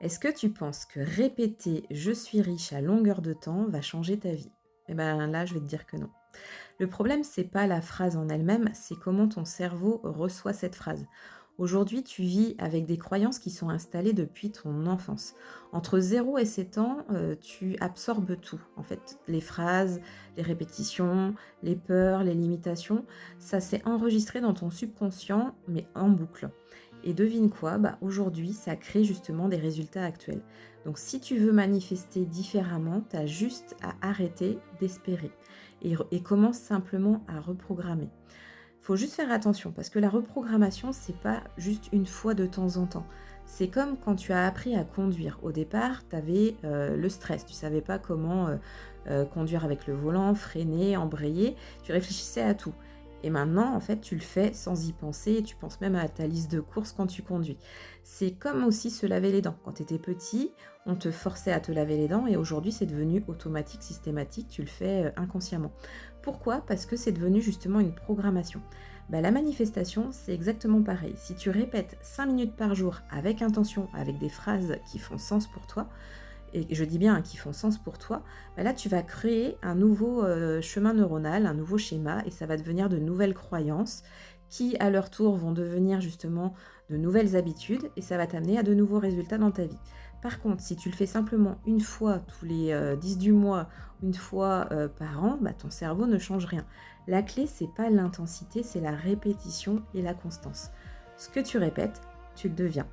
Est-ce que tu penses que répéter «je suis riche» à longueur de temps va changer ta vie? Eh ben là, je vais te dire que non. Le problème, c'est pas la phrase en elle-même, c'est comment ton cerveau reçoit cette phrase. Aujourd'hui, tu vis avec des croyances qui sont installées depuis ton enfance. Entre 0 et 7 ans, tu absorbes tout. En fait, les phrases, les répétitions, les peurs, les limitations, ça s'est enregistré dans ton subconscient, mais en boucle. Et devine quoi? Bah, aujourd'hui, ça crée justement des résultats actuels. Donc si tu veux manifester différemment, tu as juste à arrêter d'espérer et commence simplement à reprogrammer. Faut juste faire attention parce que la reprogrammation, c'est pas juste une fois de temps en temps. C'est comme quand tu as appris à conduire. Au départ, tu avais le stress, tu savais pas comment conduire avec le volant, freiner, embrayer, tu réfléchissais à tout. Et maintenant, en fait, tu le fais sans y penser et tu penses même à ta liste de courses quand tu conduis. C'est comme aussi se laver les dents. Quand tu étais petit, on te forçait à te laver les dents et aujourd'hui, c'est devenu automatique, systématique, tu le fais inconsciemment. Pourquoi? Parce que c'est devenu justement une programmation. Bah, la manifestation, c'est exactement pareil. Si tu répètes 5 minutes par jour avec intention, avec des phrases qui font sens pour toi, et je dis bien hein, qui font sens pour toi, bah là tu vas créer un nouveau chemin neuronal, un nouveau schéma, et ça va devenir de nouvelles croyances qui, à leur tour, vont devenir justement de nouvelles habitudes, et ça va t'amener à de nouveaux résultats dans ta vie. Par contre, si tu le fais simplement une fois tous les 10 du mois, une fois par an, bah, ton cerveau ne change rien. La clé, c'est pas l'intensité, c'est la répétition et la constance. Ce que tu répètes, tu le deviens.